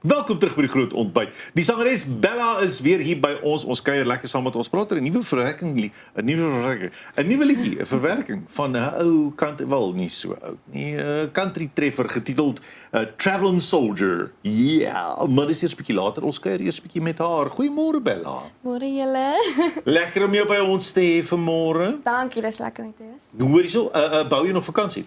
Welkom terug by die groot ontbyt. Die sangeres Bella is weer hier by ons. Ons kuier lekker saam met ons. Praat oor 'n nuwe verwerking, 'n nuwe liedjie, 'n verwerking van 'n ou wel nie so oud nie, 'n country treffer getiteld Traveling Soldier. Ja, maar dis eers 'n bietjie later. Ons kuier eers 'n bietjie met haar. Goeiemôre Bella. Môre julle. Lekker om jou by ons te hê vanmôre. Dankie, dis lekker om te wees. Hoor hierso, bou jy nog vakansie?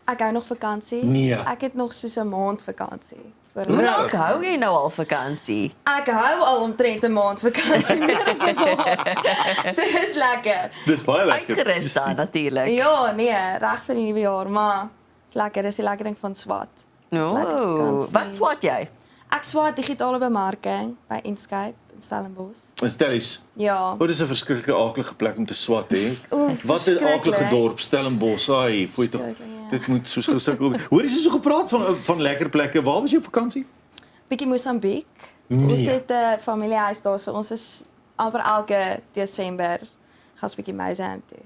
Ek hou nog vakansie. Nee. Ek het nog soos 'n maand vakansie. Hoe lank hou jy nou al vakansie? Ek hou al omtrent 'n maand vakansie meer as 'n maand. So dis lekker. Dis baie lekker. Uitgerus dan natuurlik. Ja, nee, reg vir die nuwe jaar, maar dis lekker, dis die lekker ding van swat. Wat swat jy? Ek swat digitale bemarking by Enscape in Stellenbosch. En Stellies. Ja. Dit is 'n verskriklike aaklige plek om te swat hè. Oef, Wat 'n aaklige verskriklik. dorp Stellenbosch. Ai, fooi tog. Verskriklik, ja. Dit moet soos gesukkel. Hoor jy so gepraat van lekker plekke. Waar was jy op vakansie? Bietjie Mosambiek. Nee. Ons het 'n familiehuis daar, so ons is amper elke Desember gaan ons bietjie Mosambik toe.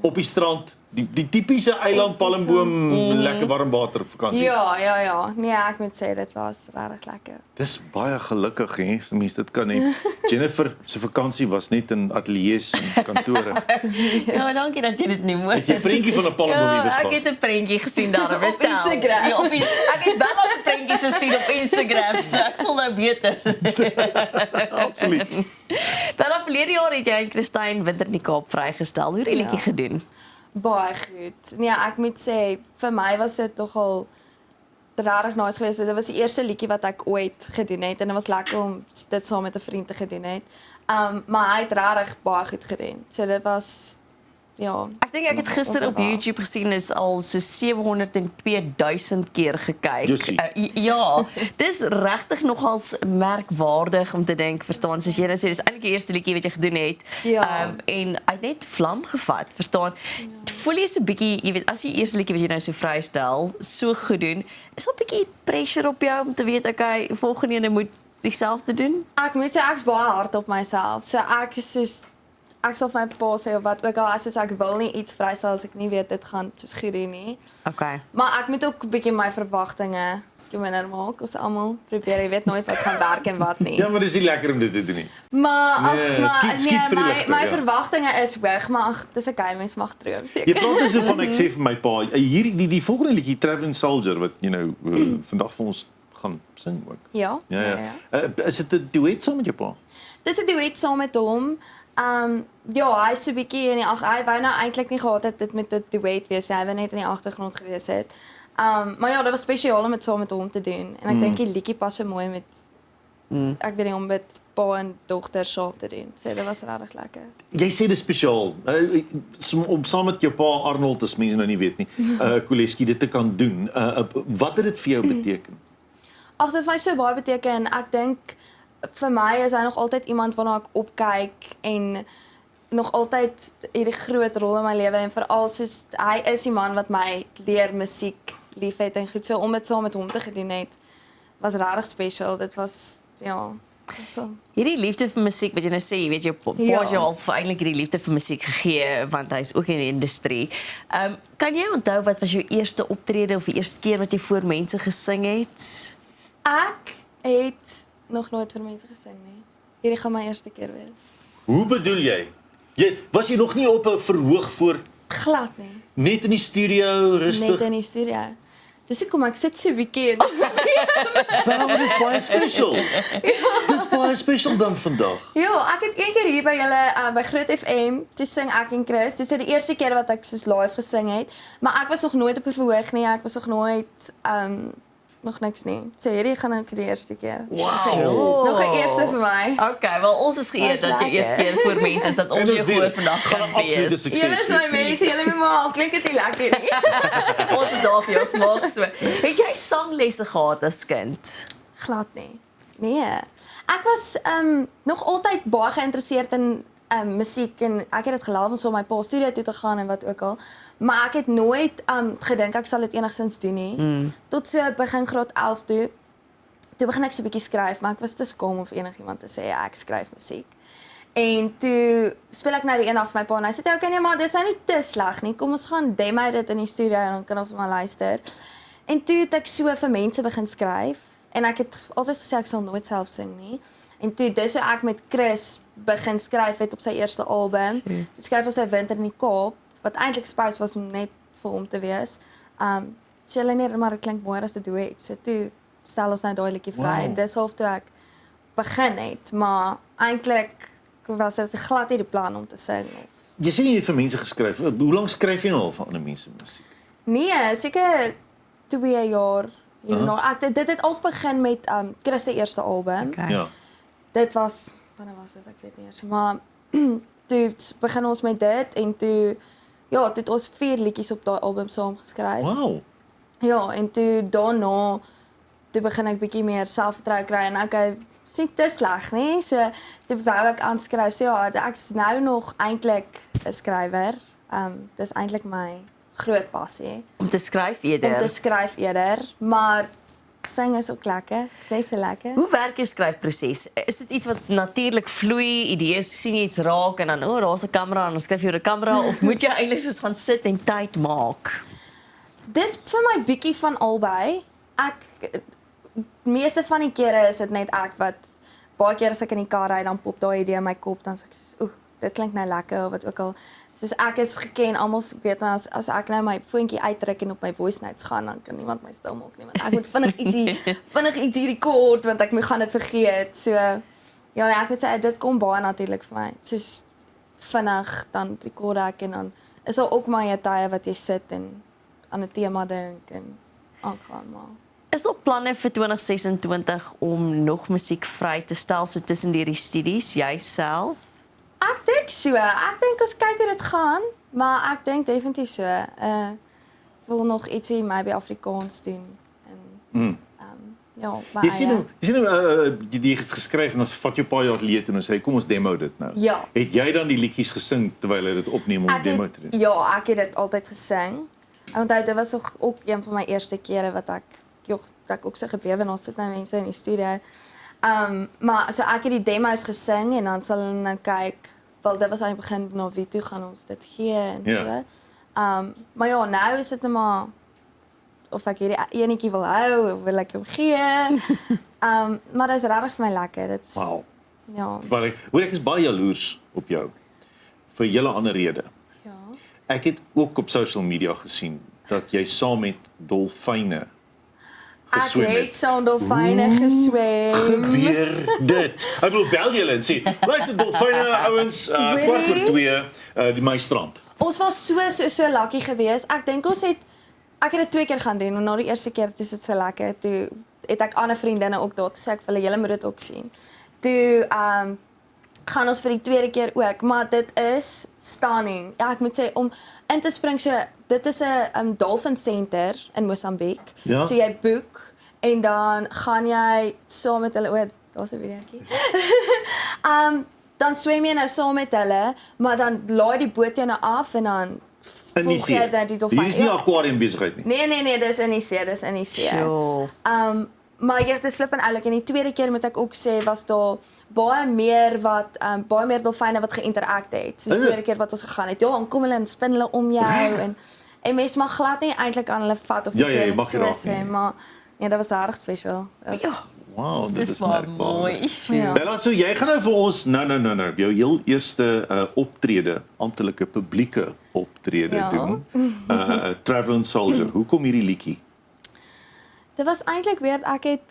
Op die strand, die tipiese eiland palmboom, lekker warm water vakansie. Ja. Nee, ek moet sê dit was regtig lekker. Dis baie gelukkig hè, as mens dit kan hê. Jennifer se vakansie was net in ateljee's en kantore. Ja, dankie dat jy dit noem. Het jy 'n prentjie van 'n palmboom iewers Ek gehad? het 'n prentjie gesien daar op Instagram. Ja, ek het Bella se prentjies gesien op Instagram, so ek voel nou beter. Absoluut. Bella, verlede jaar het jy en Christine Winter in die Kaap vrygestel. Hoe het die liedjie gedoen? Baie goed. Nee, ek moet sê vir my was dit nogal regtig nice geweest. Dit was die eerste liedjie wat ek ooit gedoen het en dit was lekker om dit saam met 'n vriend te gedoen het. Maar hy het regtig baie goed gedoen. So dit was ja. Ek dink ek het gister op YouTube gesien is al so 702,000 keer gekyk. Ja, dis regtig nogals merkwaardig om te dink, verstaan, soos jy nou sê, dis eintlik die eerste liedjie wat jy gedoen het. Ja. En hy het net vlam gevat, verstaan. Voel jy so 'n bietjie, jy weet, as die eerste liedjie wat jy nou so vrystel, so goed doen, is daar 'n bietjie pressure op jou om te weet, okay, volgende ene moet dieselfde doen? Ek moet sê ek's baie hard op myself. So ek is soos ek sal vir my pa sê of wat ook al as ek wil nie iets vrystel as ek nie weet dit gaan soos goed doen nie. Okay. Maar ek moet ook 'n bietjie my verwagtinge minder maak. Ons almal probeer, jy weet nooit wat gaan werk en wat nie. Ja, maar dis nie lekker om dit te doen nie. Maar Nee, skiet vir die ligte, my ja. verwagtinge is hoog, maar ag, dis okay, mens mag droom Jy seker. praat dus van ek sê vir my pa, hierdie die volgende liedjie Traveling Soldier wat vandag vir ons gaan sing ook. Ja. Is dit 'n duet saam met jou pa? Dis 'n duet saam met hom. Ja, hy so 'n bietjie in die hy wou nou eintlik nie gehad het dit met 'n duet wees, hy wou net in die agtergrond gewees het. Maar ja, dit was spesiaal om dit saam met hom te doen. En ek dink die liedjie pas so mooi met ek weet nie om met pa en dogter saam te doen. So dit was regtig lekker. Jy sê dit spesiaal. Om saam met jou pa Arnold, as mense nou nie weet nie, Kuleski dit te kan doen. Wat het dit vir jou beteken? Ag, dit het vir my so baie beteken. Ek dink vir my is hy nog altyd iemand waarna ek opkyk en nog altyd hierdie groot rol in my lewe en veral soos hy is die man wat my leer musiek liefhet en goed so om dit saam met hom te gedoen het was regtig special. Dit was ja, so. Hierdie liefde vir musiek wat jy nou sê, jy weet jou pa het jou al eintlik hierdie liefde vir musiek gegee want hy's ook in die industrie. Kan jy onthou wat was jou eerste optrede of die eerste keer wat jy voor mense gesing het? Ek het nog nooit vir mense gesing nie. Hierdie gaan my eerste keer wees. Hoe bedoel jy? Was jy nog nie op 'n verhoog voor Glad nie. net in die studio rustig? Net in die studio. Dis hoekom ek sit so 'n bietjie in. Maar dit is baie special. Dis baie special dan vandag. Ja, ek het een keer hier by julle by Groot FM, toe sing ek en Chris. Dis die eerste keer wat ek soos live gesing het, maar ek was nog nooit op 'n verhoog nie. Ek was nog nooit nog niks nie. So hierdie gaan ook die eerste keer. Wow. Nog 'n eerste vir my. Okay, wel ons is geëerd dat jy eerste keer voor mense is dat ons jou voor vandag gaan absolute wees. sukses. Julle is my mense, julle moet maar al klink dit nie lekker nie. Ons is daar vir jou smaak so. Het jy sanglesse gehad as kind? Glad nie. Nee. Ek was nog altyd baie geïnteresseerd in musiek en ek het dit gelief om so my pa studio toe te gaan en wat ook al. Maar ek het nooit gedink ek sal dit enigsins doen nie. Tot so begin graad 11 toe. Toe begin ek so 'n bietjie skryf, maar ek was te skaam om vir enigiemand te sê ek skryf musiek. En toe speel ek nou die eendag vir my pa en hy sê okay nee, maar dis nou nie te sleg nie. Kom ons gaan demo dit in die studio en dan kan ons maar luister. En toe het ek so vir mense begin skryf En ek het altyd gesê ek sal nooit self sing nie. En toe dis hoe ek met Chris begin skryf het op sy eerste album. Toe skryf ons sy Winter in die Kaap, wat eintlik Spice was om net vir hom te wees. So hulle net maar dit klink mooier as 'n duet. So toe stel ons nou daai liedjie vry. En dis half toe ek begin het, maar eintlik was dit glad nie die plan om te sing of. Jy sê jy het vir mense geskryf. Hoe lank skryf jy nou al vir ander mense musiek? Nee, seker 2 jaar hierna. Dit het als begin met Chris se eerste album. Okay. Ja. Dit was wanneer was dit? Ek weet nie eers, maar toe begin ons met dit en toe toe het ons 4 liedjies op daai album saam geskryf. Wow. Ja, en toe daarna toe begin ek bietjie meer selfvertroue kry en okay, sien te sleg nie. So toe wou ek aanskryf. So ja, ek's nou nog eintlik 'n skrywer. Dis eintlik my groot passie. Om te skryf eerder. Om te skryf eerder, maar sing is ook lekker. Dis so lekker. Hoe werk jou skryfproses? Is dit iets wat natuurlik vloei, idees sien jy iets raak en dan daar's 'n kamera en dan skryf jy oor 'n kamera of moet jy eintlik soos gaan sit en tyd maak? Dis vir my bietjie van albei. Meeste van die kere is dit net ek wat baie keer as ek in die kar ry dan pop daai idee in my kop dan sê ek soos dit klink nou lekker of wat ook al. Soos ek is geken, almal weet my as ek nou my foontjie uitdruk en op my voice notes gaan dan kan niemand my stil maak nie want ek moet vinnig ietsie rekord want ek moet gaan dit vergeet. So ja, nee, ek moet sê dit kom baie natuurlik vir my. Soos vinnig dan rekord ek en dan is daar ook maar tye wat jy sit en aan 'n tema dink en aangaan maar. Is daar planne vir 2026 om nog musiek vry te stel so tussen die studies jouself? Ek dink so. Ek dink ons kyk hoe dit gaan, maar ek dink definitief so. Wil nog ietsie maybe Afrikaans doen en ja, maar Jy sien jy het geskryf en ons vat jou 'n paar jaar gelede en ons sê kom ons demo dit nou. Ja. Het jy dan die liedjies gesing terwyl jy dit opneem om die demo te doen? Ja, ek het dit altyd gesing. Ek onthou dit was ook een van my eerste kere wat ek ook so gebewe en ons sit nou mense in die studio. Maar so ek het die demos gesing en dan sal hulle nou kyk, wel dit was aan die begin na wie toe gaan ons dit gee en so. Maar ja, nou is dit net maar of ek hierdie enetjie wil hou, wil ek hom gee. Maar dit is regtig vir my lekker. Dit's Wow. ja. Maar ek is baie jaloers op jou vir 'n hele ander rede. Ja. Ek het ook op social media gesien dat jy saam met dolfyne Ek geswem het saam dolfyne geswem. Gebeur dit? Ek wil bel julle en sê, luister dolfyne ouens, Really? 1:45, die Meistrand. Ons was so lucky geweest. Ek dink ek het dit 2 keer gaan doen. En na die eerste keer is dit so lekker. Toe het ek ander vriendinne ook daar. Toe sê ek vir hulle, julle moet dit ook sien. Toe gaan ons vir die tweede keer ook, maar dit is stunning. Ja, ek moet sê om in te spring so dit is 'n dolphin center in Mosambiek. Ja. So jy boek en dan gaan jy saam met hulle daar's 'n videoetjie. Dan swem jy nou saam met hulle, maar dan laai die boot jou nou af en dan In die see. die dolfyn. Hier is nie aquarium besigheid nie. Nee, dis in die see, Sure. Maar jy het dit flip en oulik en die tweede keer moet ek ook sê was daar baie meer dolfyne wat geïnteract het. So die tweede keer wat ons gegaan het. Ja, dan kom hulle en spin hulle om jou en mens mag glad nie eintlik aan hulle vat of Ja, iets jy met mag so nie raak swem, nie. maar ja, dit was regtig special. Wow, dit Dis is baie merkbaar. mooi. Ja. Bella, so jy gaan nou vir ons nou jou heel eerste optrede, amptelike publieke optrede Ja. doen. Traveling Soldier. Hoekom hierdie liedjie? Dit was eintlik weer ek het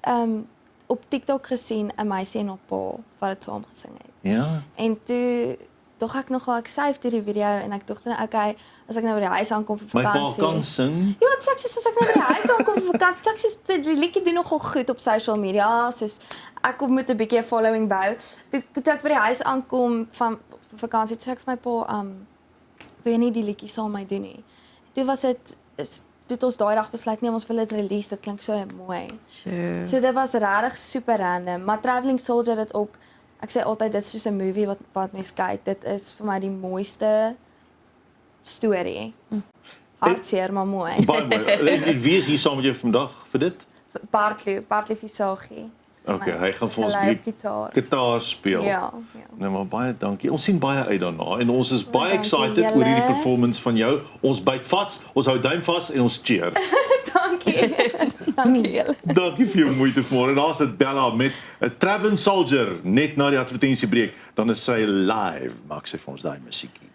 op TikTok gesien 'n meisie en haar pa wat dit saam gesing het. Ja. En toe dog ek nogal ek save die video en ek dink dan okay, as ek nou by die huis aankom vir My pa vakansie. kan sing. Ja, dit sê as ek nou by die huis aankom vir vakansie, sê die liedjie doen nogal goed op social media, soos ek moet 'n bietjie 'n following bou. Toe ek by die huis aankom van vakansie, sê ek vir my pa, wil jy nie die liedjie saam met my doen nie. Toe was dit toe het ons daai dag besluit nee, ons wil dit release, dit klink so mooi. Sure. So dit was regtig super random, maar Traveling Soldier het ook ek sê altyd dit is soos 'n movie wat mens kyk. Dit is vir my die mooiste storie. Hartseer maar mooi. Baie mooi. En wie is hier saam met jou vandag vir dit? Bartley Visagie. Okay, hy gaan vir ons Live die gitaar. gitaar speel. Ja. Nou maar baie dankie. Ons sien baie uit daarna en ons is baie dankie excited julle. oor hierdie performance van jou. Ons byt vas, ons hou duim vas en ons cheer. Dankie. Dankie. Dankie julle. Dankie vir jou moeite vanmôre. En daar's dit Bella met 'n Traven Soldier net na die advertensiebreek. Dan is sy live. Maak sy vir ons daai musiekie.